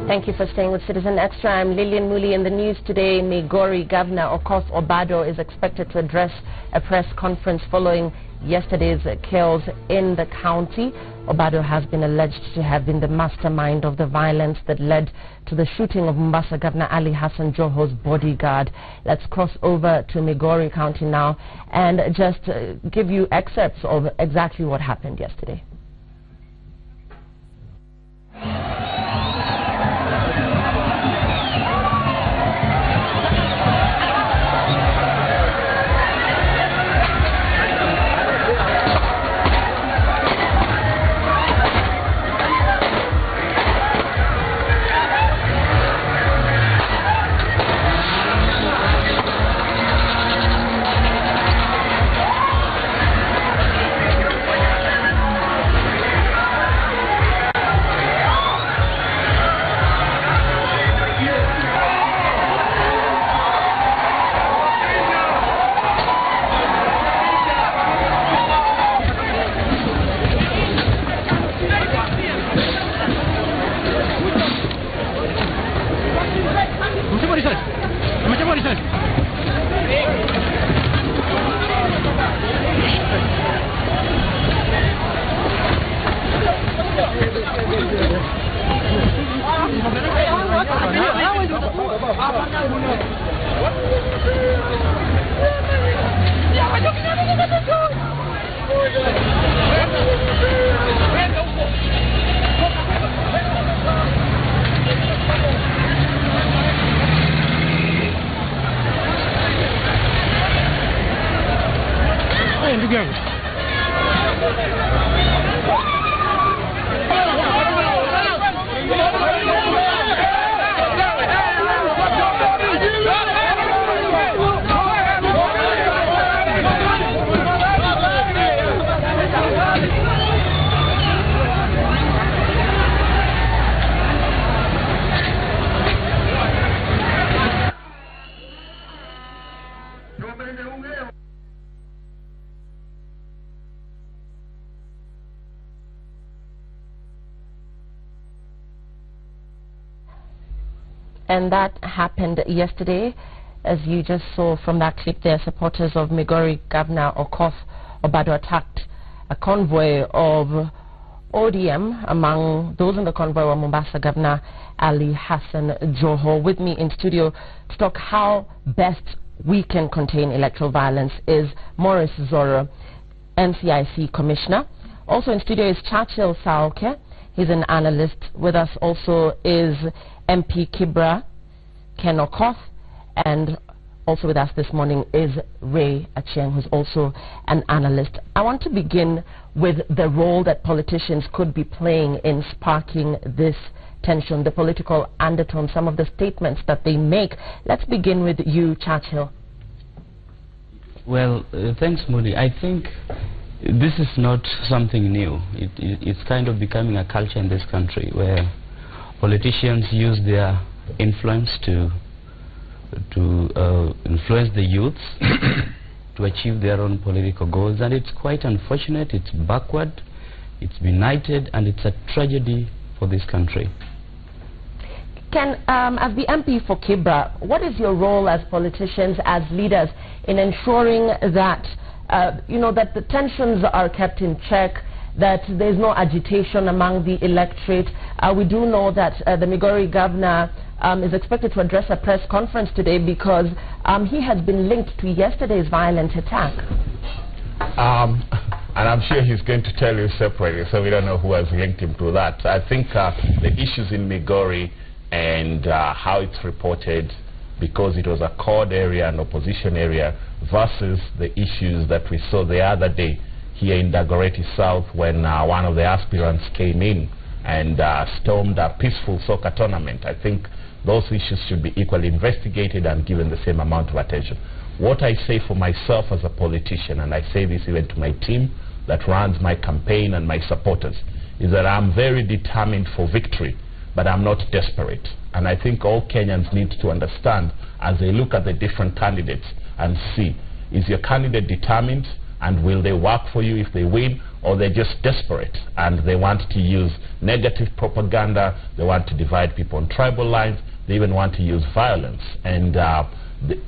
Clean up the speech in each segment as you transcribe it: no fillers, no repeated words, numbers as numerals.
Thank you for staying with Citizen Extra. I'm Lillian Muli. In the news today, Migori Governor Okoth Obado is expected to address a press conference following yesterday's chaos in the county. Obado has been alleged to have been the mastermind of the violence that led to the shooting of Mombasa Governor Ali Hassan Joho's bodyguard. Let's cross over to Migori County now and just give you excerpts of exactly what happened yesterday. And that happened yesterday. As you just saw from that clip there, supporters of Migori Governor Okoth Obado attacked a convoy of ODM. Among those in the convoy were Mombasa Governor Ali Hassan Joho. With me in studio to talk how best we can contain electoral violence is Maurice Zoro, NCIC Commissioner. Also in studio is Churchill Saoke. He's an analyst. With us also is MP Kibra Ken Okoth, and also with us this morning is Ray Achieng, who's also an analyst. I want to begin with the role that politicians could be playing in sparking this tension, the political undertone, some of the statements that they make. Let's begin with you, Churchill. Well, thanks, Moody. I think this is not something new. It's kind of becoming a culture in this country where politicians use their influence to influence the youths to achieve their own political goals, and it's quite unfortunate. It's backward, it's benighted, and it's a tragedy for this country. Ken, as the MP for Kibra, what is your role as politicians, as leaders, in ensuring that that the tensions are kept in check, that there's no agitation among the electorate? We do know that the Migori governor is expected to address a press conference today because he has been linked to yesterday's violent attack. And I'm sure he's going to tell you separately, so we don't know who has linked him to that. I think the issues in Migori and how it's reported, because it was a CORD area, an opposition area, versus the issues that we saw the other day here in Dagoretti South when one of the aspirants came in and stormed a peaceful soccer tournament. I think those issues should be equally investigated and given the same amount of attention. What I say for myself as a politician, and I say this even to my team that runs my campaign and my supporters, is that I'm very determined for victory, but I'm not desperate. And I think all Kenyans need to understand as they look at the different candidates and see, is your candidate determined, and will they work for you if they win, or they're just desperate and they want to use negative propaganda, they want to divide people on tribal lines, they even want to use violence. And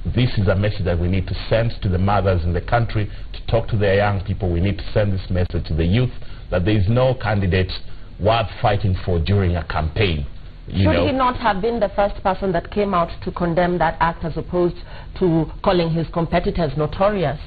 this is a message that we need to send to the mothers in the country, to talk to their young people. We need to send this message to the youth that there is no candidate worth fighting for during a campaign. Should he not have been the first person that came out to condemn that act as opposed to calling his competitors notorious?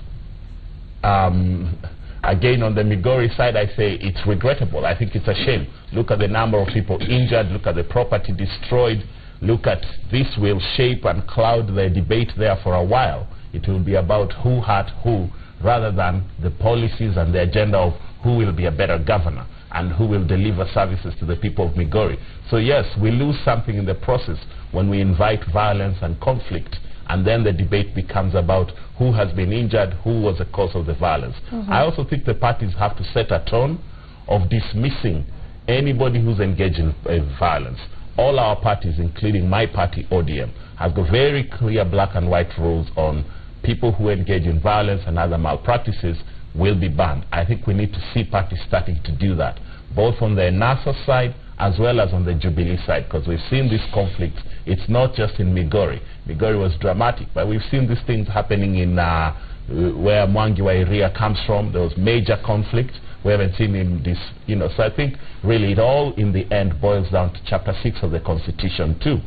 Again, on the Migori side, I say it's regrettable. I think it's a shame. Look at the number of people injured, look at the property destroyed, look at this will shape and cloud the debate there for a while. It will be about who hurt who, rather than the policies and the agenda of who will be a better governor and who will deliver services to the people of Migori. So yes, we lose something in the process when we invite violence and conflict, and then the debate becomes about who has been injured, who was the cause of the violence. I also think the parties have to set a tone of dismissing anybody who's engaged in violence. All our parties, including my party, ODM, have got very clear black and white rules on people who engage in violence and other malpractices will be banned. I think we need to see parties starting to do that, both on the NASA side as well as on the Jubilee side, because we've seen this conflict. It's not just in Migori. Migori was dramatic, but we've seen these things happening in where Mwangi wa Iria comes from. There was major conflict. We haven't seen in this, so I think really it all in the end boils down to Chapter 6 of the Constitution too.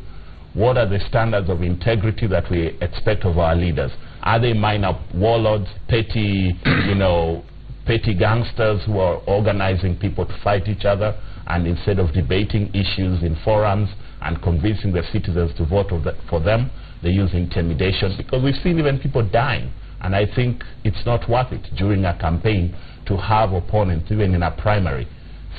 What are the standards of integrity that we expect of our leaders? Are they minor warlords, petty, petty gangsters who are organizing people to fight each other, and instead of debating issues in forums and convincing the citizens to vote for them, they use intimidation? Because we've seen even people dying, and I think it's not worth it during a campaign to have opponents, even in a primary,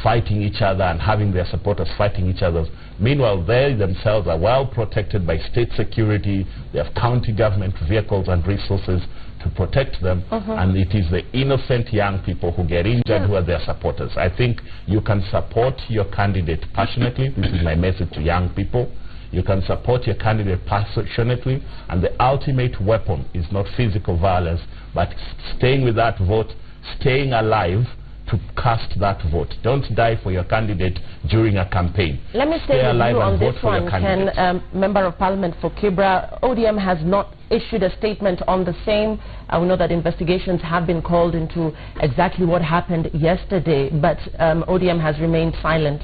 fighting each other and having their supporters fighting each other. Meanwhile, they themselves are well protected by state security. They have county government vehicles and resources to protect them, and it is the innocent young people who get injured who are their supporters. I think you can support your candidate passionately. This is my message to young people. You can support your candidate passionately, and the ultimate weapon is not physical violence, but staying with that vote, staying alive to cast that vote. Don't die for your candidate during a campaign. Let me stay with you on this one, Ken, Member of Parliament for Kibra. ODM has not issued a statement on the same. We know that investigations have been called into exactly what happened yesterday, but ODM has remained silent.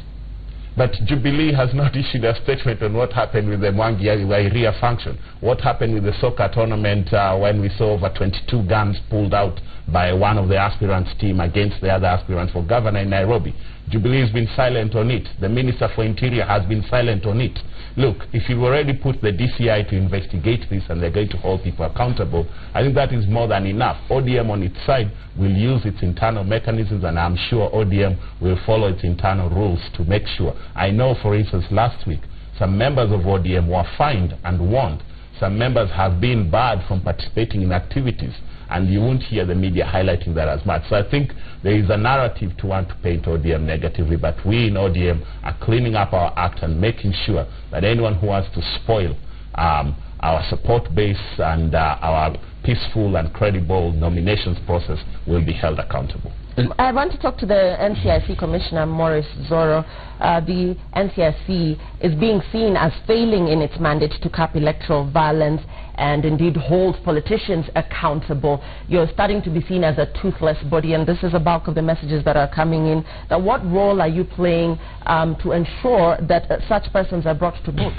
But Jubilee has not issued a statement on what happened with the Mwangi wa Iria function. What happened with the soccer tournament when we saw over 22 guns pulled out by one of the aspirants' team against the other aspirant for governor in Nairobi. Jubilee has been silent on it. The Minister for Interior has been silent on it. Look, if you've already put the DCI to investigate this and they're going to hold people accountable, I think that is more than enough. ODM on its side will use its internal mechanisms, and I'm sure ODM will follow its internal rules to make sure. I know, for instance, last week, some members of ODM were fined and warned. Some members have been barred from participating in activities, and you won't hear the media highlighting that as much. So I think there is a narrative to want to paint ODM negatively, but we in ODM are cleaning up our act and making sure that anyone who wants to spoil our support base and our peaceful and credible nominations process will be held accountable. I want to talk to the NCIC Commissioner, Maurice Zoro. The NCIC is being seen as failing in its mandate to cap electoral violence and indeed hold politicians accountable. You're starting to be seen as a toothless body, and this is a bulk of the messages that are coming in. Now, what role are you playing to ensure that such persons are brought to book?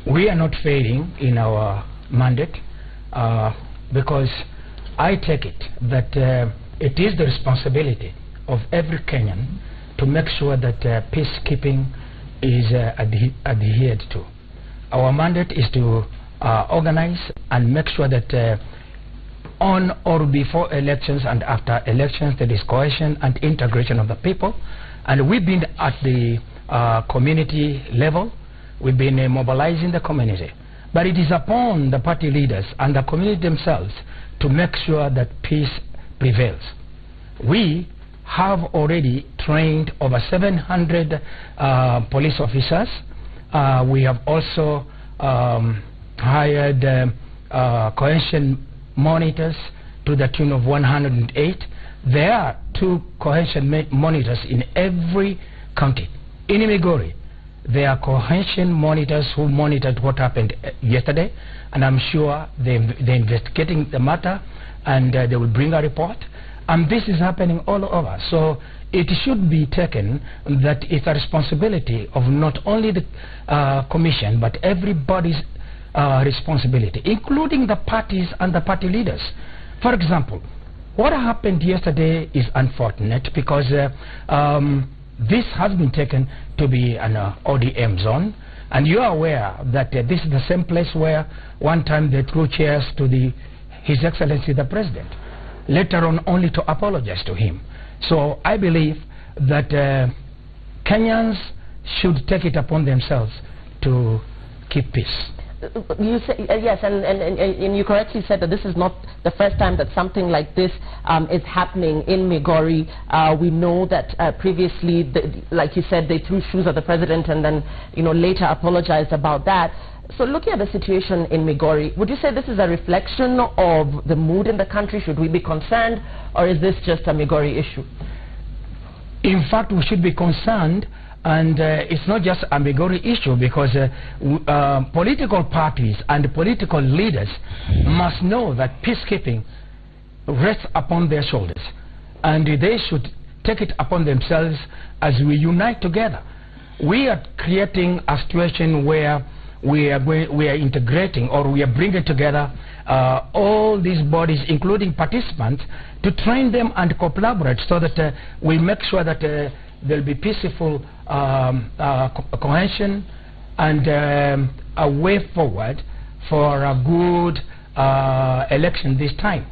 We are not failing in our mandate because I take it that it is the responsibility of every Kenyan to make sure that peacekeeping is adhered to. Our mandate is to organize and make sure that on or before elections and after elections there is cohesion and integration of the people. And we've been at the community level. We've been mobilizing the community. But it is upon the party leaders and the community themselves to make sure that peace prevails. We have already trained over 700 police officers. We have also hired cohesion monitors to the tune of 108, There are 2 cohesion monitors in every county. In Migori, there are cohesion monitors who monitored what happened yesterday, and I'm sure they're investigating the matter, and they will bring a report. And this is happening all over. So it should be taken that it's a responsibility of not only the commission, but everybody's responsibility, including the parties and the party leaders. For example, what happened yesterday is unfortunate because this has been taken to be an ODM zone, and you are aware that this is the same place where one time they threw chairs to His Excellency the President, later on only to apologize to him. So I believe that Kenyans should take it upon themselves to keep peace. You say, yes, and you correctly said that this is not the first time that something like this is happening in Migori. We know that previously, like you said, they threw shoes at the president and then, later apologized about that. So looking at the situation in Migori, would you say this is a reflection of the mood in the country? Should we be concerned, or is this just a Migori issue? In fact, we should be concerned. And it's not just a Migori issue, because political parties and political leaders must know that peacekeeping rests upon their shoulders, and they should take it upon themselves as we unite together. We are creating a situation where we are integrating, or we are bringing together all these bodies, including participants, to train them and collaborate so that we make sure that there will be peaceful cohesion and a way forward for a good election this time.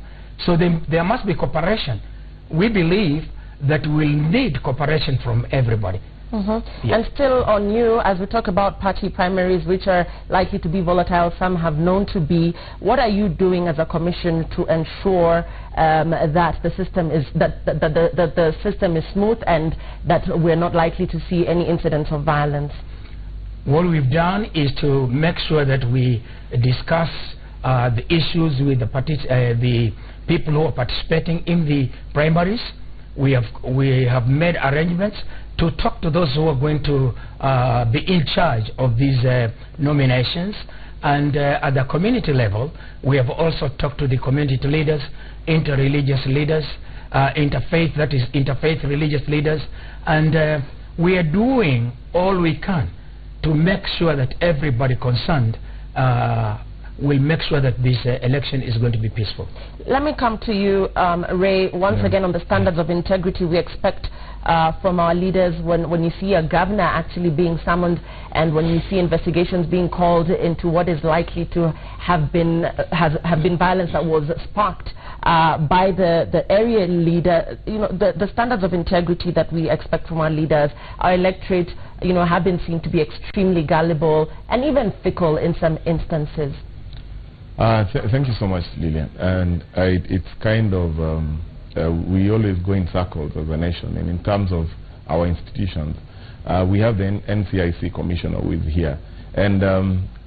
So there must be cooperation. We believe that we'll need cooperation from everybody. Yes. And still on you, as we talk about party primaries, which are likely to be volatile, some have known to be, what are you doing as a commission to ensure that the system is the system is smooth and that we're not likely to see any incidents of violence? What we've done is to make sure that we discuss the issues with the people who are participating in the primaries. We have made arrangements to talk to those who are going to be in charge of these nominations, and at the community level we have also talked to the community leaders, interreligious leaders, interfaith religious leaders, and we are doing all we can to make sure that everybody concerned will make sure that this election is going to be peaceful. Let me come to you, Ray, once again on the standards of integrity we expect from our leaders when you see a governor actually being summoned and when you see investigations being called into what is likely to have been violence that was sparked by the area leader. The standards of integrity that we expect from our leaders, our electorate, have been seen to be extremely gullible and even fickle in some instances. Thank you so much, Lillian. And it's kind of, we always go in circles as a nation. And in terms of our institutions, we have the NCIC commissioner who is here. And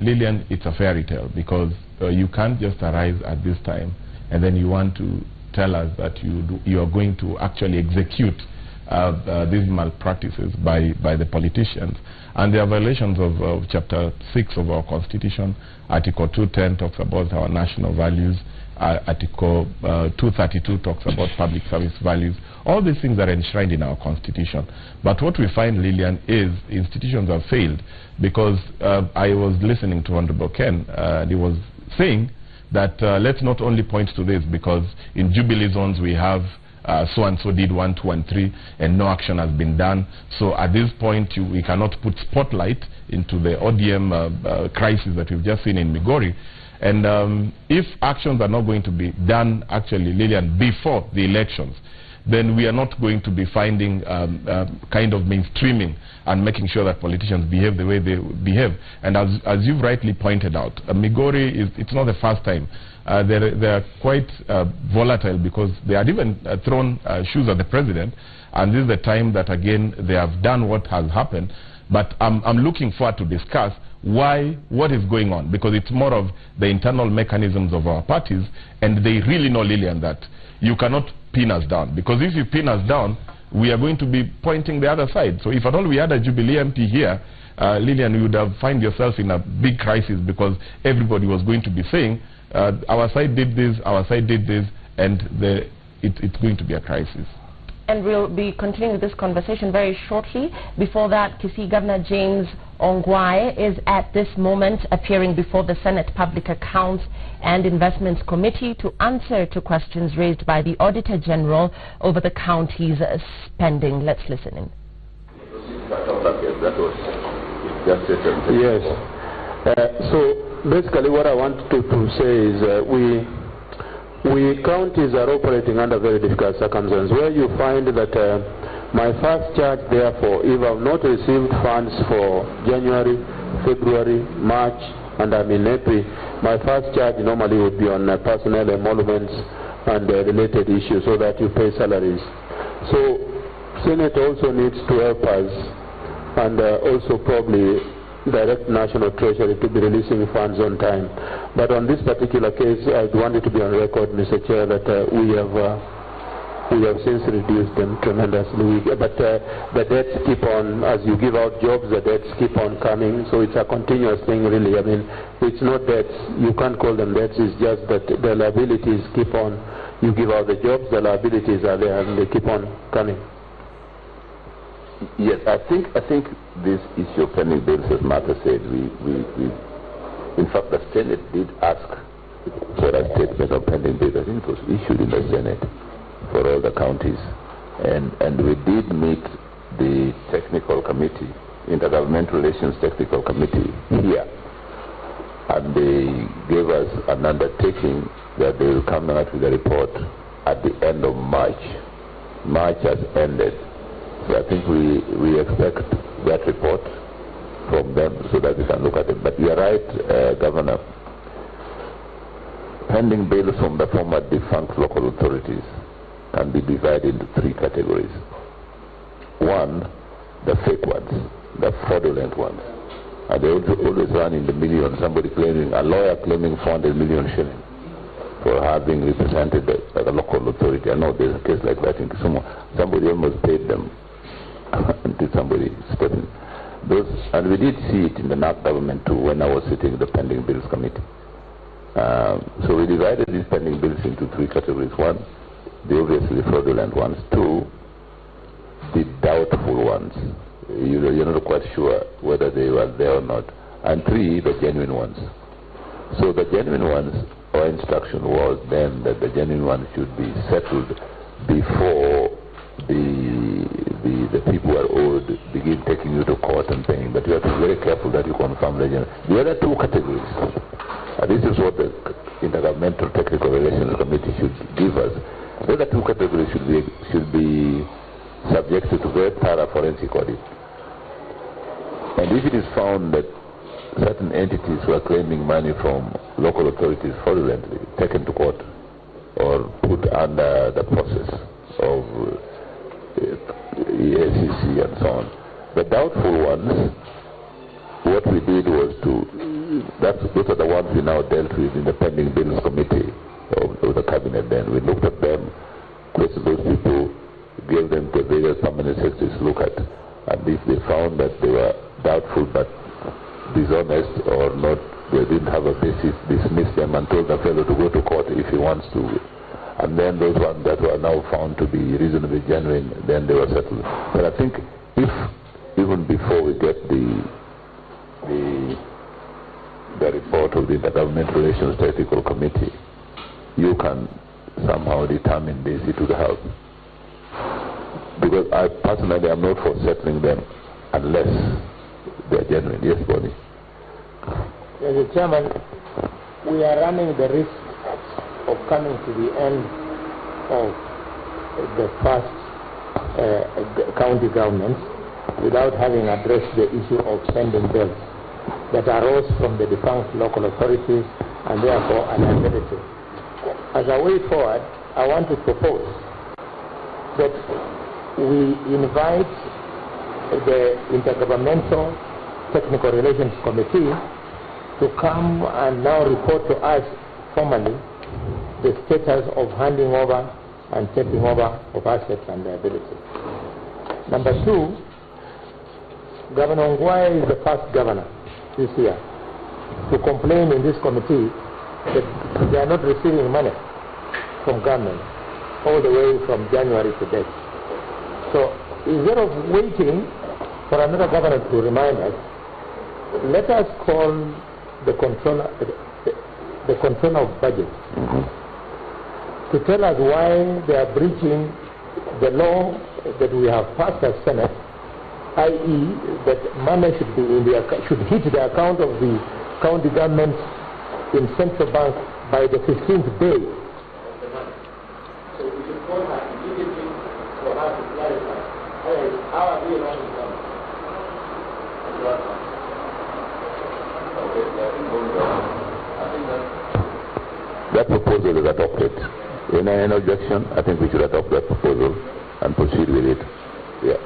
Lillian, it's a fairy tale, because you can't just arrive at this time and then you want to tell us that you are going to actually execute these malpractices by the politicians. And there are violations of Chapter 6 of our Constitution. Article 210 talks about our national values. Article 232 talks about public service values. All these things are enshrined in our Constitution. But what we find, Lillian, is institutions have failed, because I was listening to Honorable Ken, and he was saying that let's not only point to this, because in Jubilee zones we have so-and-so did 1, 2, and 3, and no action has been done. So at this point, we cannot put spotlight into the ODM crisis that we've just seen in Migori. And if actions are not going to be done, actually, Lillian, before the elections, then we are not going to be finding kind of mainstreaming and making sure that politicians behave the way they behave. And as you've rightly pointed out, Migori, it's not the first time. They are quite volatile, because they had even thrown shoes at the president, and this is the time that again they have done what has happened. But I'm looking forward to discuss what is going on, because it's more of the internal mechanisms of our parties, and they really know, Lillian, that you cannot pin us down. Because if you pin us down, we are going to be pointing the other side. So if at all we had a Jubilee MP here, Lillian, you would have find yourself in a big crisis, because everybody was going to be saying, our side did this, our side did this, and it's going to be a crisis. And we'll be continuing this conversation very shortly. Before that, Kisii Governor James Ongwae is at this moment appearing before the Senate Public Accounts and Investments Committee to answer to questions raised by the Auditor General over the county's spending. Let's listen in. Yes. So basically what I want to say is we counties are operating under very difficult circumstances, where you find that my first charge, therefore, if I have not received funds for January, February, March, and I'm in April, my first charge normally would be on personnel emoluments and related issues, so that you pay salaries. So Senate also needs to help us, and also probably direct National Treasury to be releasing funds on time. But on this particular case, I want it to be on record, Mr. Chair, that we have since reduced them tremendously. But the debts keep on, as you give out jobs, the debts keep on coming. So it's a continuous thing, really. I mean, it's not debts. You can't call them debts. It's just that the liabilities keep on. You give out the jobs, the liabilities are there, and they keep on coming. Yes, I think this issue of pending bills, as Martha said, in fact, the Senate did ask for a statement of pending bills. I think it was issued in the Senate for all the counties, and we did meet the technical committee, Intergovernmental Relations Technical Committee here, and they gave us an undertaking that they will come out with a report at the end of March. March has ended. So I think we expect that report from them so that we can look at it. But you are right, Governor. Pending bills from the former defunct local authorities can be divided into three categories. One, the fake ones, the fraudulent ones. And they always run in the millions. Somebody claiming, a lawyer claiming 400 million shillings for having represented the local authority. I know there's a case like that in Kisumu. Somebody almost paid them until somebody stepped in. And we did see it in the NOC government too when I was sitting in the pending bills committee. So we divided these pending bills into three categories. One, the obviously fraudulent ones. Two, the doubtful ones. You're not quite sure whether they were there or not. And three, the genuine ones. So the genuine ones, our instruction was then that the genuine ones should be settled before the people who are owed begin taking you to court and paying. But you have to be very careful that you confirm the genuine. The other two categories, and this is what the Intergovernmental Technical Relations Committee should give us. The other two categories should be subjected to very thorough forensic audit. And if it is found that certain entities were claiming money from local authorities fraudulently, taken to court or put under the process of SEC and so on. The doubtful ones, what we did was those are the ones we now dealt with in the pending bills committee of the cabinet then. We looked at them, questioned those people, gave them to various permanent secretaries to look at, and if they found that they were doubtful but dishonest or not, they didn't have a basis, dismissed them and told the fellow to go to court if he wants to. And then those ones that were now found to be reasonably genuine, then they were settled. But I think if, even before we get the report of the Intergovernmental Relations Technical Committee, you can somehow determine this, it would help. Because I personally am not for settling them unless they are genuine. Yes, Bonnie? Mr. Chairman, we are running the risk of coming to the end of the first county governments without having addressed the issue of pending bills that arose from the defunct local authorities and therefore a liability. As a way forward, I want to propose that we invite the Intergovernmental Technical Relations Committee to come and now report to us formally the status of handing over and taking over of assets and liabilities. Number two, Governor Ngwai is the first governor this year to complain in this committee that they are not receiving money from government all the way from January to date. So instead of waiting for another governor to remind us, let us call the controller of budget to tell us why they are breaching the law that we have passed as Senate, i.e. that money should be should hit the account of the county government in central bank by the 15th day. So we should call her immediately for her to clarify. How are we running down? That proposal is adopted. When I have no objection, I think we should adopt that proposal and proceed with it. Yeah.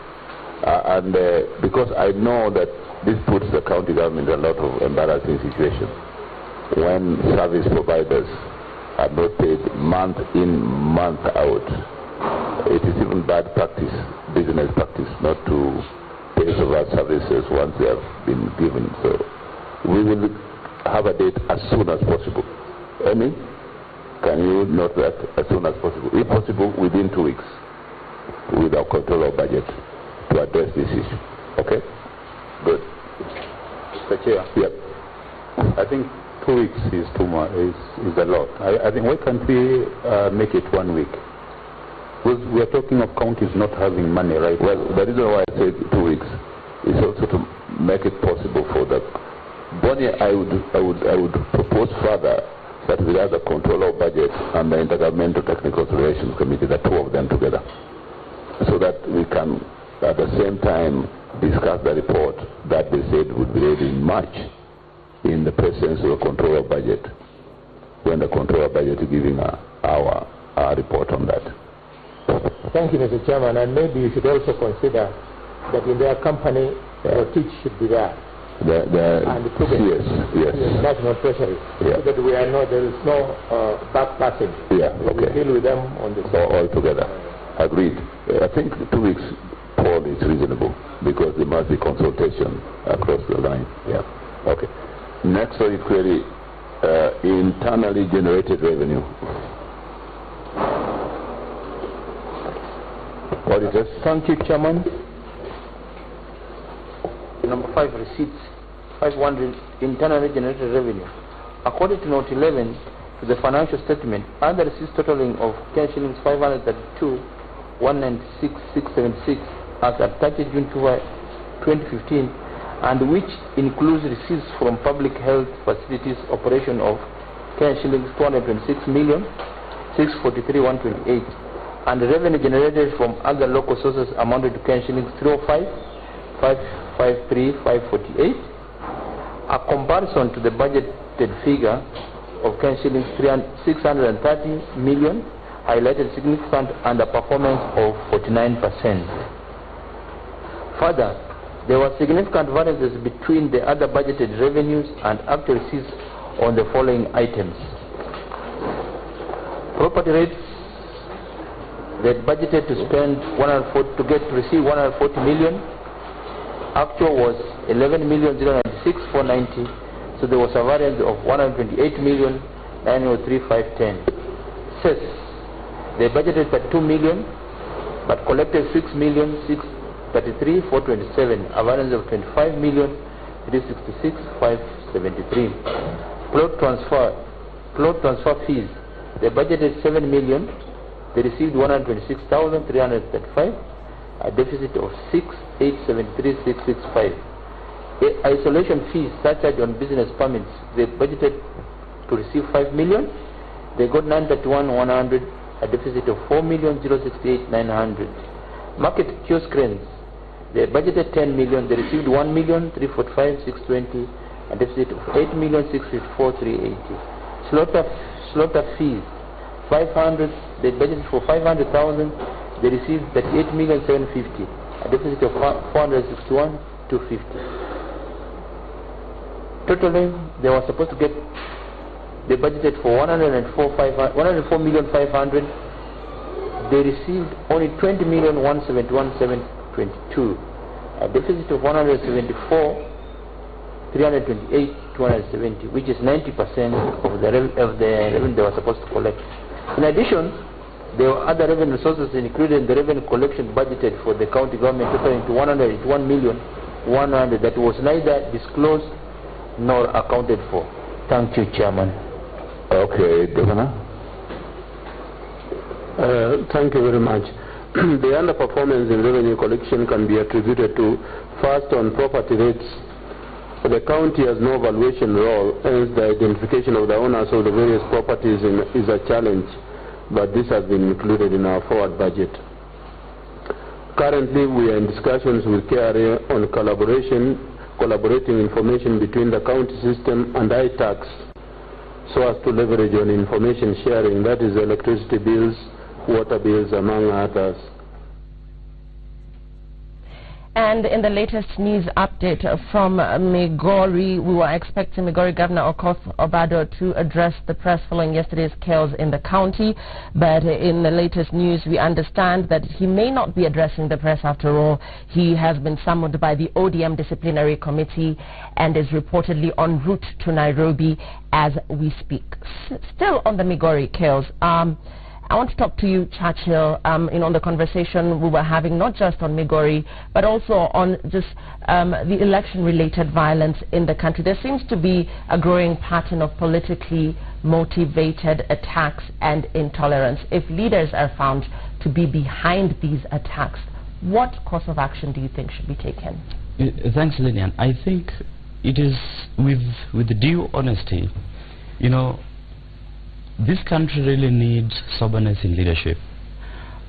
Because I know that this puts the county government in a lot of embarrassing situations. When service providers are not paid month in, month out, it is even bad practice, business practice, not to pay for our services once they have been given. So we will have a date as soon as possible. Amy, can you note that as soon as possible? If possible, within 2 weeks, with our control of budget to address this issue. Okay? Good. Mr. Chair. Yep. I think 2 weeks is too much, is a lot. I think why can't we make it 1 week? Because we are talking of counties not having money, right? Well, the reason why I said 2 weeks is also to make it possible for the body. I would propose further that we have the control of budget and the Intergovernmental Technical Relations Committee, the two of them together, so that we can at the same time discuss the report that they said would be ready in March in the presence of the controller of budget, when the controller of budget is giving our report on that. Thank you, Mr. Chairman, and maybe you should also consider that in their company, teach should be there. And the yes. National Treasury, so that we are there is no back passage. Yeah, okay. We deal with them on the same. All together. Agreed. I think 2 weeks, Paul, is reasonable because there must be consultation across the line. Yeah. Okay. Next audit query, internally generated revenue. Auditors. Thank you, Chairman. Number 5, receipts. 500 internally generated revenue. According to Note 11 to the financial statement, other receipts totaling of shillings 532,196,676 as at 30 June 2015, and which includes receipts from public health facilities operation of shillings 226,643,128, and the revenue generated from other local sources amounted to shillings 305,553,548. A comparison to the budgeted figure of shillings 630 million highlighted significant underperformance of 49%. Further, there were significant variances between the other budgeted revenues and actual receipts on the following items. Property rates, they budgeted to spend receive 140 million. Actual was 11,096,490, so there was a variance of 128,903,510. Cess, they budgeted 32 million, but collected 6,633,427, a variance of 25,366,573. Plot transfer fees, they budgeted 7 million, they received 126,335, a deficit of 6,873,665. Isolation fees surcharge on business permits, they budgeted to receive 5 million, they got 931,100, a deficit of 4,068,900. Market kiosk rents, they budgeted 10 million, they received 1,345,620, a deficit of 8,654,380. Slaughter fees, 500, they budgeted for 500,000, they received 38,750,000, a deficit of 461,250. Totally, they were supposed to get, they budgeted for 104,500,000, they received only 20,171,722, a deficit of 174,328,270, which is 90% of the revenue they were supposed to collect. In addition, there were other revenue sources included in the revenue collection budgeted for the county government, totaling to 181,100,000 that was neither disclosed nor accounted for. Thank you, Chairman. Okay, Governor. Thank you very much. The underperformance in revenue collection can be attributed to, first, on property rates. The county has no valuation role, hence the identification of the owners of the various properties is a challenge, but this has been included in our forward budget. Currently, we are in discussions with KRA on collaborating information between the county system and iTax so as to leverage on information sharing, that is electricity bills, water bills, among others. And in the latest news update from Migori, we were expecting Migori Governor Okoth Obado to address the press following yesterday's chaos in the county. But in the latest news, we understand that he may not be addressing the press after all. He has been summoned by the ODM Disciplinary Committee and is reportedly en route to Nairobi as we speak. Still on the Migori chaos, I want to talk to you, Churchill, on the conversation we were having, not just on Migori, but also on just the election-related violence in the country. There seems to be a growing pattern of politically motivated attacks and intolerance. If leaders are found to be behind these attacks, what course of action do you think should be taken? Thanks, Lillian. I think it is with due honesty, this country really needs soberness in leadership,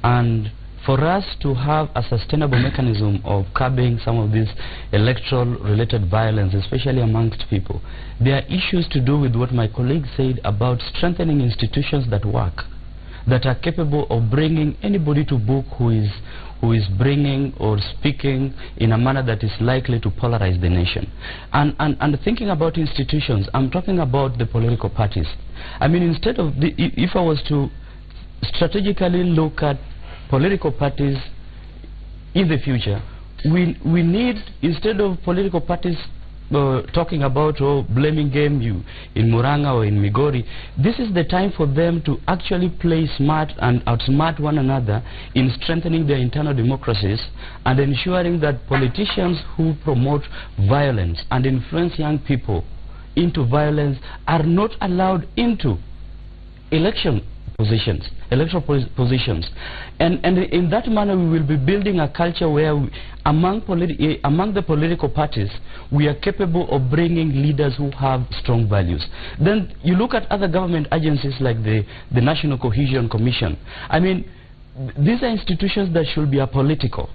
and for us to have a sustainable mechanism of curbing some of this electoral related violence, especially amongst people, there are issues to do with what my colleague said about strengthening institutions that work, that are capable of bringing anybody to book who is bringing or speaking in a manner that is likely to polarize the nation. And thinking about institutions, I'm talking about the political parties. I mean, instead of if I was to strategically look at political parties in the future, we need, instead of political parties talking about blaming game in Muranga or in Migori, this is the time for them to actually play smart and outsmart one another in strengthening their internal democracies and ensuring that politicians who promote violence and influence young people into violence are not allowed into electoral positions. And in that manner, we will be building a culture where among the political parties, we are capable of bringing leaders who have strong values. Then you look at other government agencies like the National Cohesion Commission. I mean, these are institutions that should be apolitical.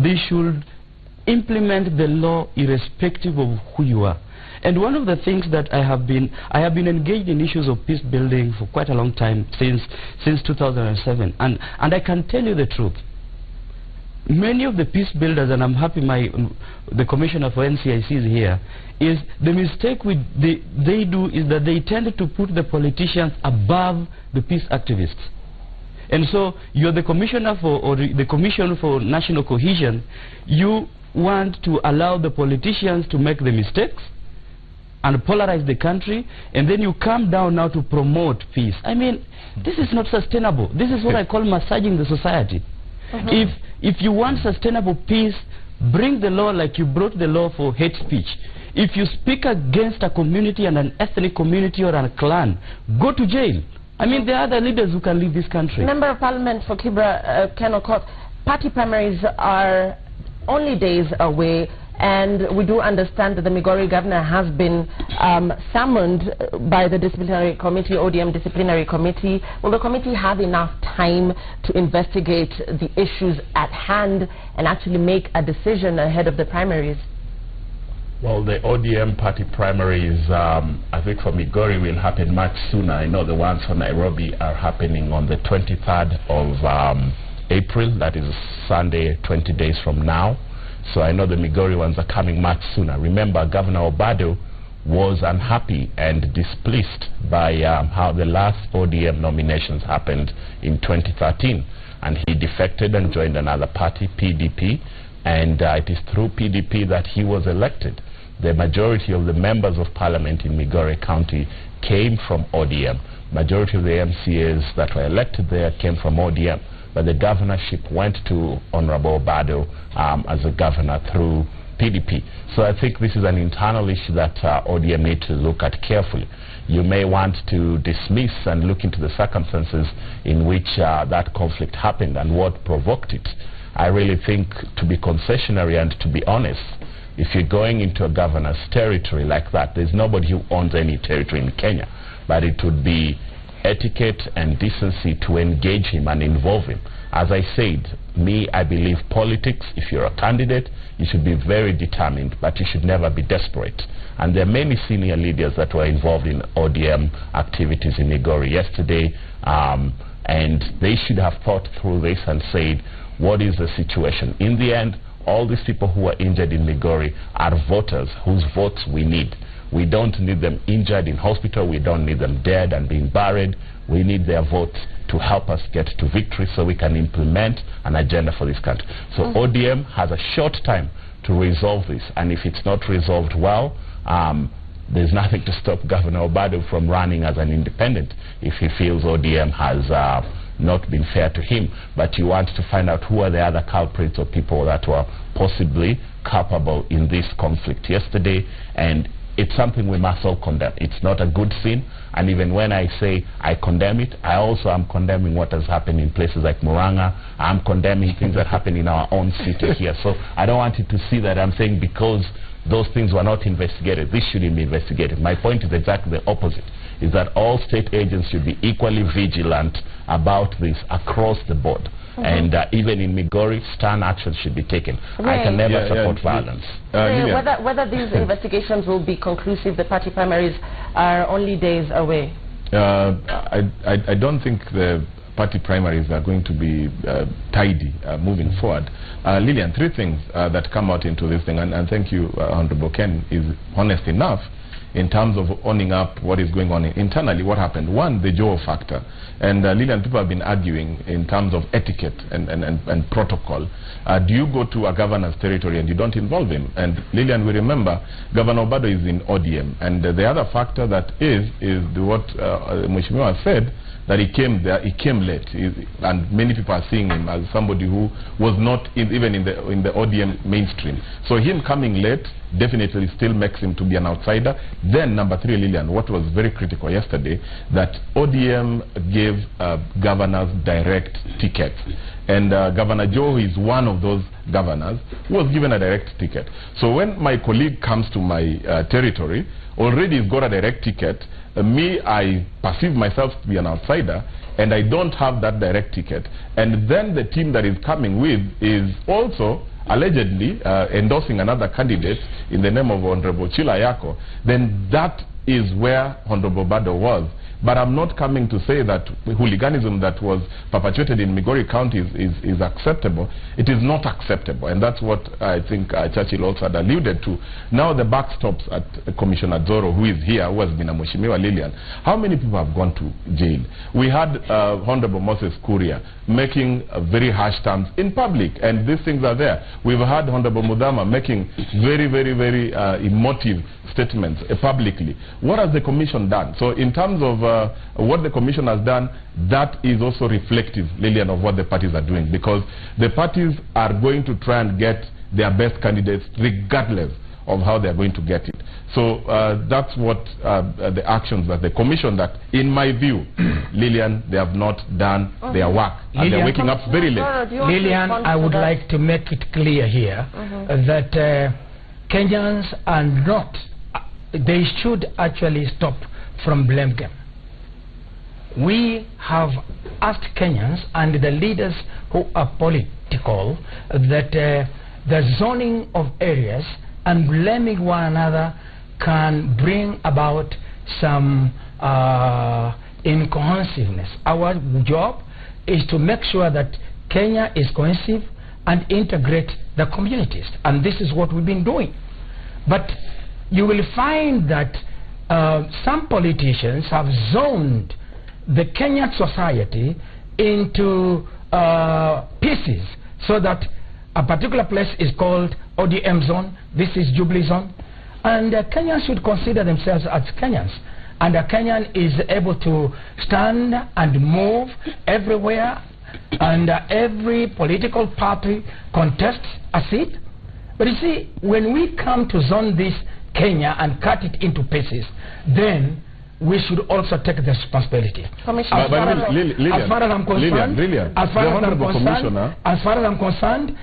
They should implement the law irrespective of who you are. And one of the things that I have been engaged in issues of peace building for quite a long time, since 2007, and I can tell you the truth. Many of the peace builders, and I'm happy the Commissioner for NCIC is here, is the mistake they do is that they tend to put the politicians above the peace activists. And so you're the Commissioner or the Commission for National Cohesion, you want to allow the politicians to make the mistakes and polarize the country, and then you come down now to promote peace. I mean, this is not sustainable. This is what I call massaging the society. If you want sustainable peace, bring the law like you brought the law for hate speech. If you speak against a community and an ethnic community or a clan, go to jail. I mean, there are other leaders who can leave this country. Member of Parliament for Kibra, Ken Okoth, party primaries are only days away, and we do understand that the Migori governor has been summoned by the disciplinary committee, ODM disciplinary committee. Will the committee have enough time to investigate the issues at hand and actually make a decision ahead of the primaries? Well, the ODM party primaries, I think for Migori will happen much sooner. I know the ones for Nairobi are happening on the 23rd of April, that is Sunday, 20 days from now. So I know the Migori ones are coming much sooner. Remember, Governor Obado was unhappy and displeased by how the last ODM nominations happened in 2013. And he defected and joined another party, PDP, and it is through PDP that he was elected. The majority of the members of parliament in Migori County came from ODM. Majority of the MCAs that were elected there came from ODM, but the governorship went to Honorable Obado as a governor through PDP. So I think this is an internal issue that ODM need to look at carefully. You may want to dismiss and look into the circumstances in which that conflict happened and what provoked it. I really think, to be concessionary and to be honest, if you're going into a governor's territory like that, there's nobody who owns any territory in Kenya, but it would be etiquette and decency to engage him and involve him. As I said, I believe politics, if you're a candidate, you should be very determined, but you should never be desperate. And there are many senior leaders that were involved in ODM activities in Migori yesterday, and they should have thought through this and said, what is the situation? In the end, all these people who are injured in Migori are voters whose votes we need. We don't need them injured in hospital. We don't need them dead and being buried. We need their votes to help us get to victory so we can implement an agenda for this country. So ODM has a short time to resolve this, and if it's not resolved well, there's nothing to stop Governor Obado from running as an independent if he feels ODM has not been fair to him. But you want to find out who are the other culprits or people that were possibly culpable in this conflict yesterday, and it's something we must all condemn. It's not a good sin, and even when I say I condemn it, I also am condemning what has happened in places like Muranga. I'm condemning things that happen in our own city here. So I don't want you to see that I'm saying because those things were not investigated, this shouldn't be investigated. My point is exactly the opposite, is that all state agents should be equally vigilant about this across the board. And even in Migori, stern action should be taken. I can never support violence. Whether these investigations will be conclusive, the party primaries are only days away. I don't think the party primaries are going to be tidy moving forward. Lillian, three things that come out into this thing, and thank you, Honorable Ken, is honest enough in terms of owning up what is going on internally, what happened. One, the Joe factor. And Lillian, people have been arguing in terms of etiquette and protocol. Do you go to a governor's territory and you don't involve him? And Lillian, we remember Governor Obado is in ODM. And the other factor that is what Mheshimiwa said, that he came late, and many people are seeing him as somebody who was not even in the ODM mainstream. So him coming late definitely still makes him to be an outsider. Then number three, Lillian, what was very critical yesterday, that ODM gave governors direct tickets. And Governor Joe, who is one of those governors, was given a direct ticket. So when my colleague comes to my territory, already he's got a direct ticket. I perceive myself to be an outsider, and I don't have that direct ticket. And then the team that is coming with is also allegedly endorsing another candidate in the name of Honorable Chilayako. Then that is where Honorable Obado was. But I'm not coming to say that hooliganism that was perpetuated in Migori County is acceptable. It is not acceptable, and that's what I think Churchill also had alluded to. Now the buck stops at Commissioner Zoro, who is here, who has been a Mheshimiwa Lillian. How many people have gone to jail? We had Honorable Moses Kuria making very harsh terms in public, and these things are there. We've had Honorable Mudama making very, very, very emotive statements publicly. What has the Commission done? So in terms of what the Commission has done, that is also reflective, Lillian, of what the parties are doing, because the parties are going to try and get their best candidates regardless of how they are going to get it. So that's what the actions that the Commission, that in my view, Lillian, they have not done their work, and they're waking up very late. Lillian, I would like to make it clear here that Kenyans are not, they should actually stop from blame game. We have asked Kenyans and the leaders who are political that the zoning of areas and blaming one another can bring about some incohesiveness. Our job is to make sure that Kenya is cohesive and integrate the communities, and this is what we've been doing. But you will find that some politicians have zoned the Kenyan society into pieces, so that a particular place is called ODM zone, this is Jubilee zone, and Kenyans should consider themselves as Kenyans. And a Kenyan is able to stand and move everywhere, and every political party contests a seat. But you see, when we come to zone this Kenya and cut it into pieces, then we should also take the responsibility. As far as I'm concerned,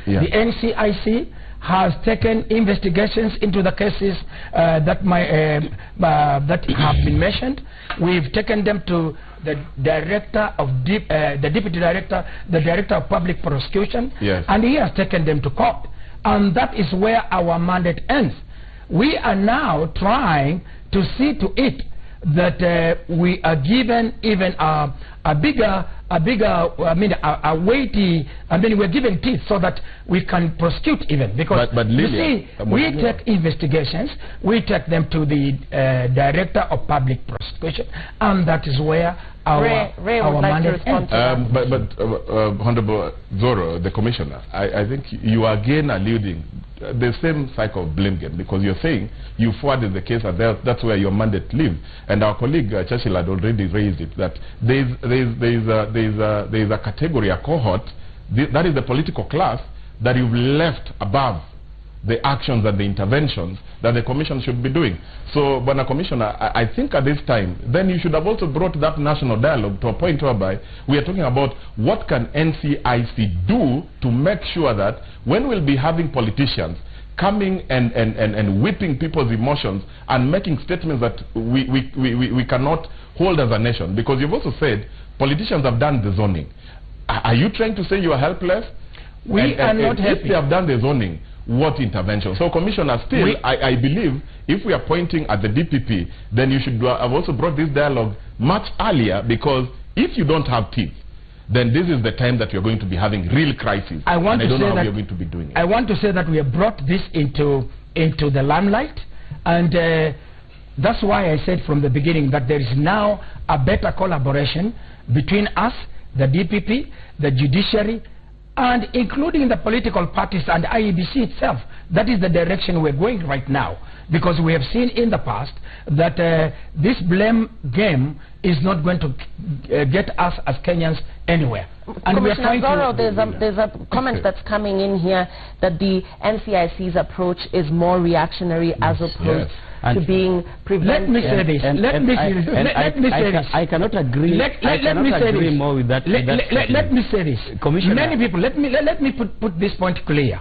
the NCIC has taken investigations into the cases that have been mentioned. We've taken them to the director of the deputy director, the director of public prosecution, and he has taken them to court. And that is where our mandate ends. We are now trying to see to it that we are given even a weighty, we're given teeth so that we can prosecute even, because you see, we take investigations, we take them to the director of public prosecution, and that is where our mandate ends. Honorable Zoro, the commissioner, I think you are again alluding the same cycle of blame game, because you're saying you forwarded the case and that's where your mandate lives. And our colleague Churchill had already raised it, that there is a category, a cohort, that is the political class that you've left above the actions and the interventions that the commission should be doing. So, Bwana Commissioner, I think at this time, then you should have also brought that national dialogue to a point whereby we are talking about what can NCIC do to make sure that when we'll be having politicians coming and whipping people's emotions and making statements that we cannot hold as a nation, because you've also said politicians have done the zoning. Are you trying to say you are helpless? We are not helping. If they have done the zoning, what intervention? So, Commissioner, still, I believe if we are pointing at the DPP, then you should have also brought this dialogue much earlier, because if you don't have teeth, then this is the time that you're going to be having real crisis. I don't know how you're going to be doing it. I want to say that we have brought this into the limelight, and that's why I said from the beginning that there is now a better collaboration between us, the DPP, the judiciary, and including the political parties and IEBC itself. That is the direction we're going right now, because we have seen in the past that this blame game is not going to get us as Kenyans anywhere. And Commissioner Zoro, there's a comment that's coming in here that the NCIC's approach is more reactionary as opposed to being preventive. Let me say this. Let me say this. I cannot agree. I cannot agree more with that. Let me say this. Commissioner, many people. Let me put this point clear.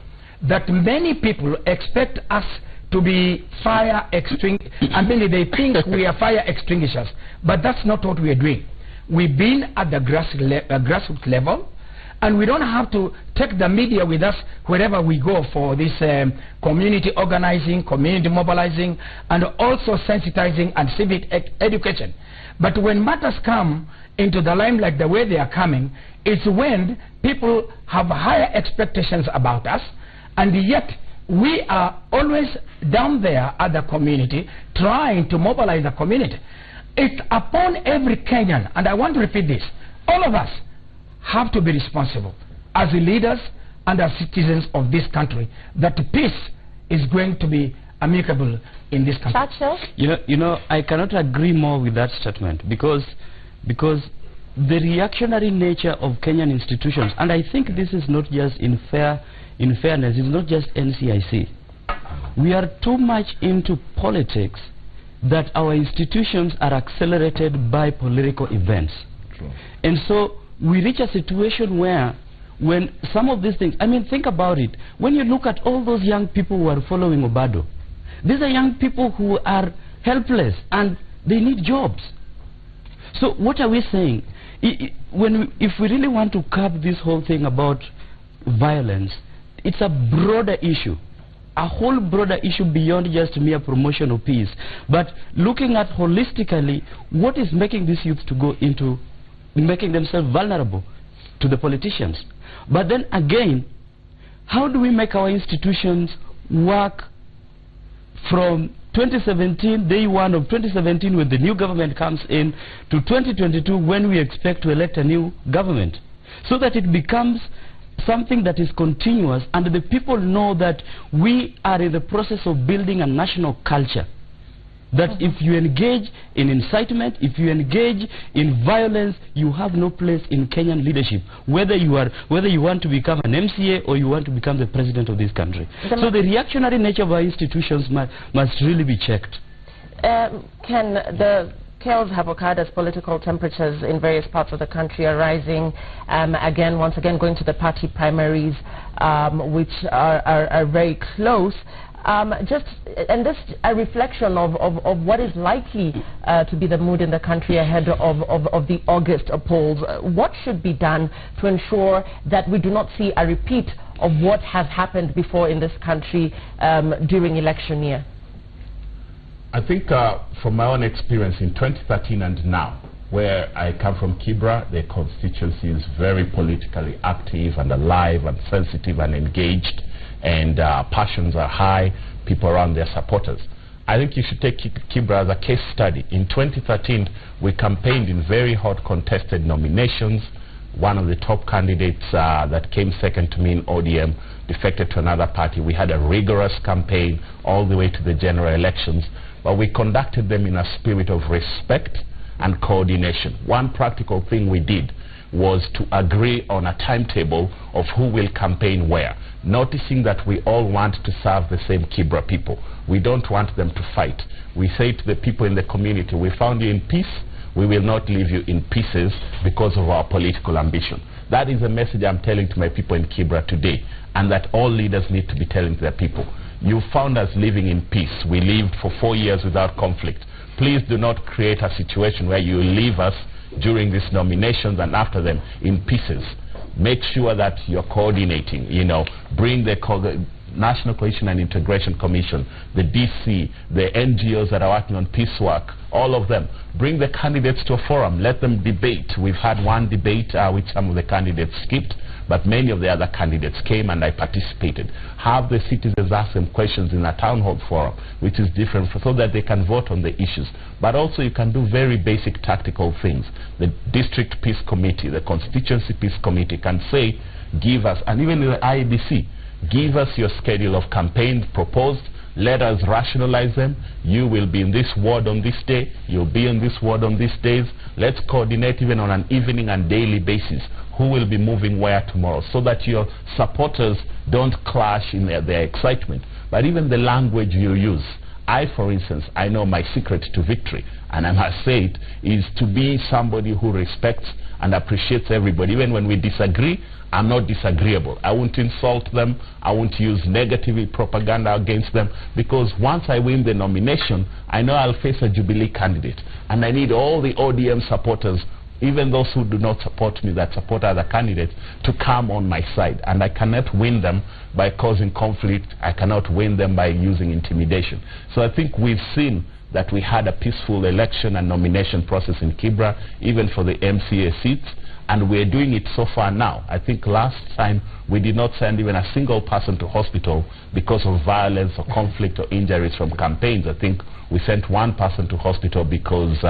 That many people expect us to be fire extinguishers. I mean, they think we are fire extinguishers, but that's not what we are doing. We've been at the grassroots level, and we don't have to take the media with us wherever we go for this community organizing, community mobilizing, and also sensitizing and civic education. But when matters come into the limelight the way they are coming, it's when people have higher expectations about us, and yet we are always down there at the community trying to mobilize the community. It's upon every Kenyan, and I want to repeat this, all of us have to be responsible as leaders and as citizens of this country, that peace is going to be amicable in this country. You know, I cannot agree more with that statement, because the reactionary nature of Kenyan institutions, and I think this is not just in fairness, it's not just NCIC. We are too much into politics that our institutions are accelerated by political events. True. And so we reach a situation where when some of these things, I mean, think about it. When you look at all those young people who are following Obado, these are young people who are helpless and they need jobs. So what are we saying? If we really want to curb this whole thing about violence, it's a broader issue. A whole broader issue beyond just mere promotion of peace, but looking at holistically what is making these youth to go into making themselves vulnerable to the politicians. But then again, how do we make our institutions work from 2017, day one of 2017, when the new government comes in, to 2022, when we expect to elect a new government, so that it becomes something that is continuous, and the people know that we are in the process of building a national culture. That if you engage in incitement, if you engage in violence, you have no place in Kenyan leadership, whether you want to become an MCA or you want to become the president of this country. So the reactionary nature of our institutions must really be checked. Can the chaos have occurred as political temperatures in various parts of the country are rising, once again going to the party primaries, which are very close. This a reflection of what is likely to be the mood in the country ahead of the August polls. What should be done to ensure that we do not see a repeat of what has happened before in this country during election year? I think from my own experience in 2013 and now, where I come from, Kibra, the constituency is very politically active and alive and sensitive and engaged, and passions are high, people around their supporters. I think you should take Kibra as a case study. In 2013, we campaigned in very hot contested nominations. One of the top candidates that came second to me in ODM defected to another party. We had a rigorous campaign all the way to the general elections, but we conducted them in a spirit of respect and coordination. One practical thing we did was to agree on a timetable of who will campaign where, noticing that we all want to serve the same Kibra people. We don't want them to fight. We say to the people in the community, we found you in peace, we will not leave you in pieces because of our political ambition. That is a message I'm telling to my people in Kibra today, and that all leaders need to be telling to their people. You found us living in peace. We lived for 4 years without conflict. Please do not create a situation where you leave us during these nominations and after them in pieces. Make sure that you're coordinating, bring the National Coalition and Integration Commission, the DC, the NGOs that are working on peace work, all of them. Bring the candidates to a forum, let them debate. We've had one debate which some of the candidates skipped, but many of the other candidates came and I participated. Have the citizens ask them questions in a town hall forum, which is different, so that they can vote on the issues. But also you can do very basic tactical things. The District Peace Committee, the Constituency Peace Committee can say, give us, and even the IEBC, give us your schedule of campaigns proposed. Let us rationalize them. You will be in this ward on this day. You'll be in this ward on these days. Let's coordinate even on an evening and daily basis who will be moving where tomorrow, so that your supporters don't clash in their excitement. But even the language you use. For instance, I know my secret to victory, and I must say it, is to be somebody who respects and appreciates everybody. Even when we disagree, I'm not disagreeable. I won't insult them. I won't use negative propaganda against them, because once I win the nomination, I know I'll face a Jubilee candidate. And I need all the ODM supporters, even those who do not support me, that support other candidates, to come on my side. And I cannot win them by causing conflict. I cannot win them by using intimidation. So I think we've seen that we had a peaceful election and nomination process in Kibra, even for the MCA seats. And we're doing it so far now. I think last time we did not send even a single person to hospital because of violence or conflict or injuries from campaigns. I think we sent one person to hospital because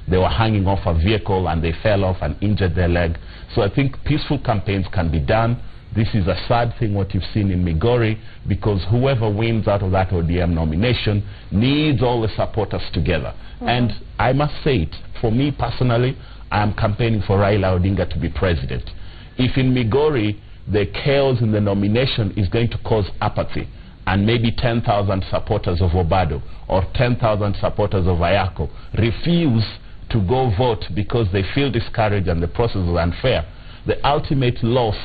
they were hanging off a vehicle and they fell off and injured their leg. So I think peaceful campaigns can be done. This is a sad thing what you've seen in Migori, because whoever wins out of that ODM nomination needs all the supporters together. And I must say it, for me personally, I am campaigning for Raila Odinga to be president. If in Migori the chaos in the nomination is going to cause apathy, and maybe 10,000 supporters of Obado or 10,000 supporters of Ayako refuse to go vote because they feel discouraged and the process is unfair, the ultimate loss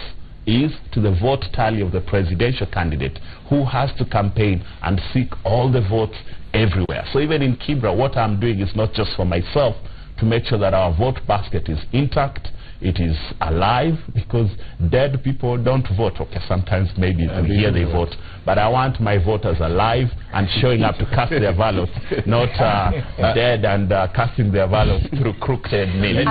is to the vote tally of the presidential candidate, who has to campaign and seek all the votes everywhere. So even in Kibra, what I'm doing is not just for myself, to make sure that our vote basket is intact, it is alive, because dead people don't vote. Okay, sometimes maybe here they vote, but I want my voters alive and showing up to cast their ballots, not dead and casting their ballots through crooked means.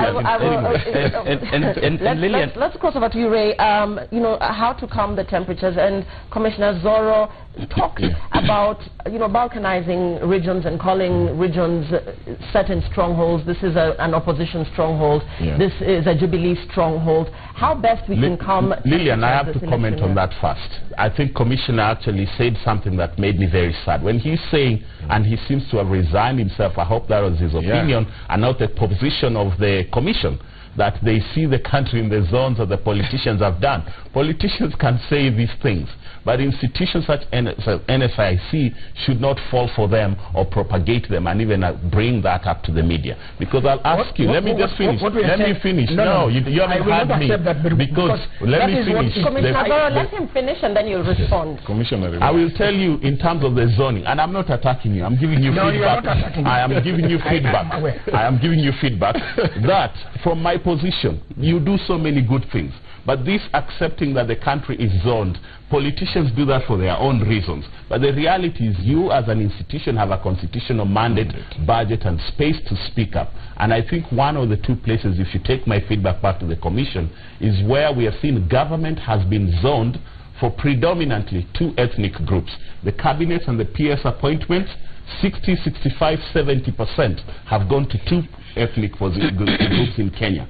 Let's cross over to you, Ray. How to calm the temperatures, and Commissioner Zoro talks about, balkanizing regions and calling regions certain strongholds. This is an opposition stronghold. Yeah. This is a Jubilee stronghold. How best we can come... Lillian, I have to comment on that first. I think Commissioner actually said something that made me very sad. When he's saying, and he seems to have resigned himself, I hope that was his opinion, and not the position of the Commission, that they see the country in the zones that the politicians have done. Politicians can say these things, but institutions such as NSIC should not fall for them or propagate them and even bring that up to the media. Because I'll ask you, let me just finish. Let me finish. No, you haven't heard me. Because let me finish. Commissioner Goro, let him finish and then you'll respond. Commissioner, I will tell you in terms of the zoning, and I'm not attacking you. I'm giving you feedback. You're not attacking I am giving you feedback. I am giving you feedback that from my position, you do so many good things. But this accepting that the country is zoned, politicians do that for their own reasons. But the reality is you as an institution have a constitutional mandate, budget and space to speak up. And I think one of the two places, if you take my feedback back to the Commission, is where we have seen government has been zoned for predominantly two ethnic groups. The cabinet and the PS appointments, 60, 65, 70% have gone to two ethnic groups in Kenya.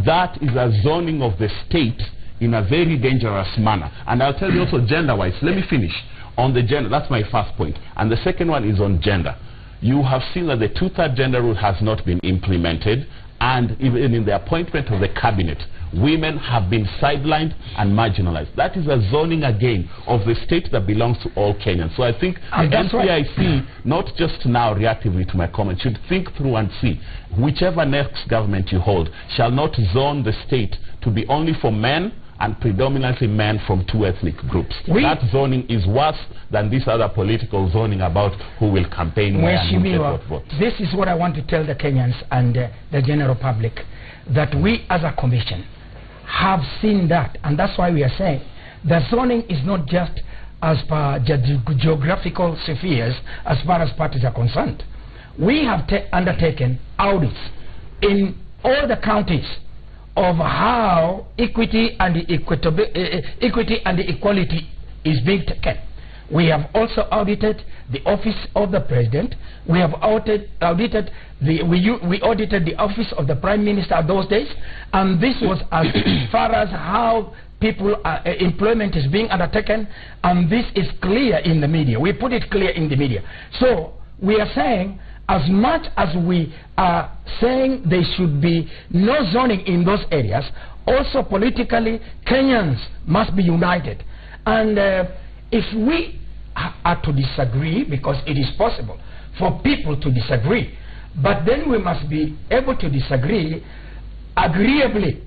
That is a zoning of the state in a very dangerous manner. And I'll tell you also gender-wise. Let me finish. On the gender, that's my first point. And the second one is on gender. You have seen that the two-third gender rule has not been implemented, and even in the appointment of the cabinet, women have been sidelined and marginalized. That is a zoning again of the state that belongs to all Kenyans. So I think the NCIC, not just now reactively to my comment, should think through and see whichever next government you hold shall not zone the state to be only for men and predominantly men from two ethnic groups. That zoning is worse than this other political zoning about who will campaign where and who will vote. This is what I want to tell the Kenyans and the general public, that we as a commission have seen that, and that's why we are saying the zoning is not just as per geographical spheres as far as parties are concerned. We have undertaken audits in all the counties of how equity and equality is being taken. We have also audited the office of the president. We have audited the office of the prime minister those days, and this was as far as how people employment is being undertaken, and this is clear in the media. We put it clear in the media. So we are saying, as much as we are saying there should be no zoning in those areas, also politically Kenyans must be united. And if we are to disagree, because it is possible for people to disagree, but then we must be able to disagree agreeably.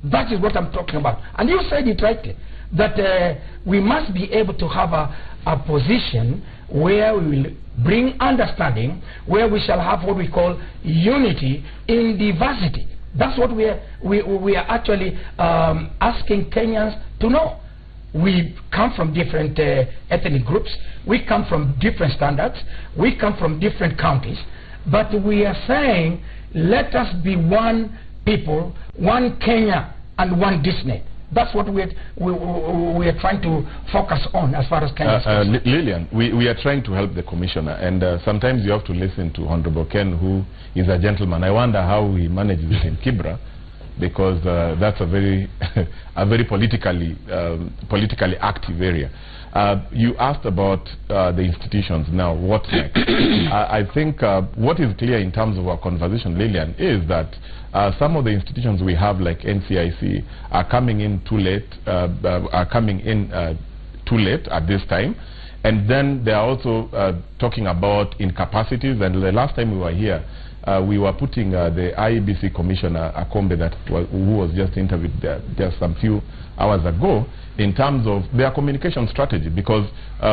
That is what I'm talking about. And you said it rightly, that we must be able to have a position where we will bring understanding, where we shall have what we call unity in diversity. That's what we are actually asking Kenyans to know. We come from different ethnic groups, we come from different standards, we come from different counties, but we are saying, let us be one people, one Kenya and one Disney. That's what we are trying to focus on as far as Kenya is concerned. Lillian, we are trying to help the commissioner, and sometimes you have to listen to Honorable Ken, who is a gentleman. I wonder how he manages it in Kibra, because that's a very a very politically active area. You asked about the institutions. Now, what next? I think what is clear in terms of our conversation, Lillian, is that some of the institutions we have, like NCIC, are coming in too late. Too late at this time, and then they are also talking about incapacities. And the last time we were here, we were putting the IEBC Commissioner Akombe, who was just interviewed just some few hours ago, in terms of their communication strategy, because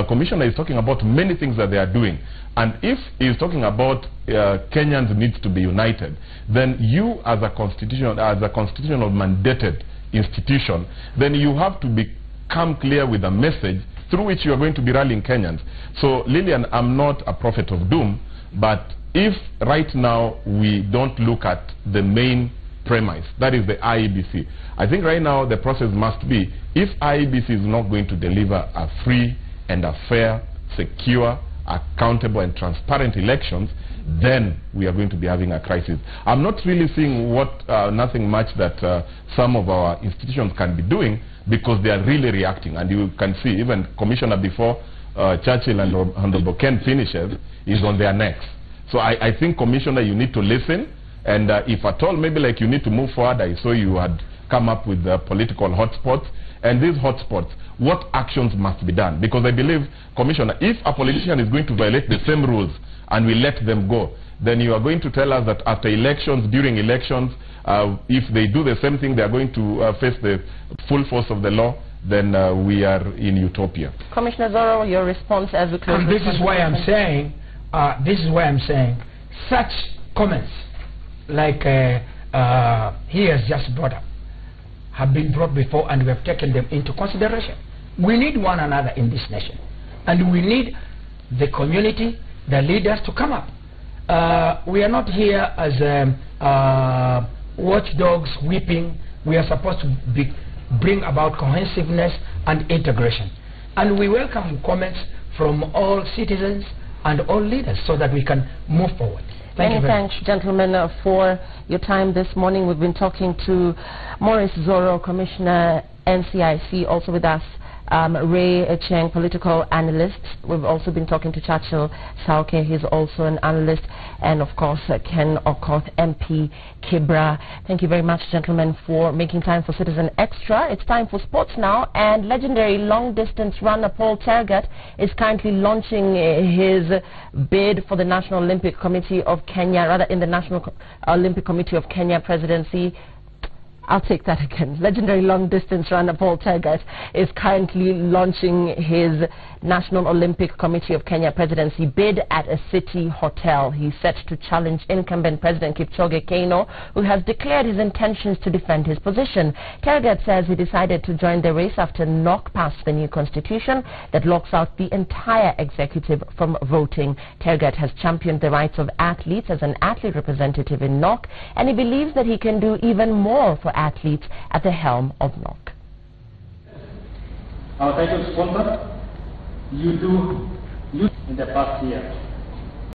Commissioner is talking about many things that they are doing. And if he is talking about Kenyans needs to be united, then you as a constitutional mandated institution, then you have to become clear with a message through which you are going to be rallying Kenyans. So Lillian, I'm not a prophet of doom, but if right now we don't look at the main premise, that is the IEBC, I think right now the process must be, if IEBC is not going to deliver a free, and a fair, secure, accountable and transparent elections, then we are going to be having a crisis. I'm not really seeing nothing much that some of our institutions can be doing, because they are really reacting. And you can see even Commissioner before Churchill and Honorable Ken finishes is on their necks. So I think, Commissioner, you need to listen, and if at all maybe like you need to move forward. I saw you had come up with political hotspots, and these hotspots, what actions must be done? Because I believe, Commissioner, if a politician is going to violate the same rules and we let them go, then you are going to tell us that after elections, during elections, if they do the same thing, they are going to face the full force of the law. Then we are in utopia. Commissioner Zoro, your response as we close. This is why I'm saying. Such comments like he has just brought up have been brought before, and we have taken them into consideration. We need one another in this nation, and we need the community, the leaders to come up. We are not here as watchdogs weeping. We are supposed to bring about cohesiveness and integration. And we welcome comments from all citizens and all leaders so that we can move forward. Many thanks, gentlemen, for your time this morning. We've been talking to Maurice Zoro, Commissioner, NCIC, also with us, Ray Cheng, political analyst. We've also been talking to Churchill Sauke, he's also an analyst, and of course Ken Okoth, MP Kibra. Thank you very much, gentlemen, for making time for Citizen Extra. It's time for sports now, and legendary long-distance runner Paul Tergat is currently launching his bid for the National Olympic Committee of Kenya, rather in the National Olympic Committee of Kenya presidency. I'll take that again. Legendary long-distance runner Paul Tergat is currently launching his National Olympic Committee of Kenya presidency bid at a city hotel. He's set to challenge incumbent President Kipchoge Keino, who has declared his intentions to defend his position. Tergat says he decided to join the race after NOC passed the new constitution that locks out the entire executive from voting. Tergat has championed the rights of athletes as an athlete representative in NOC, and he believes that he can do even more for athletes at the helm of NOC. Our title sponsor, you in the past year.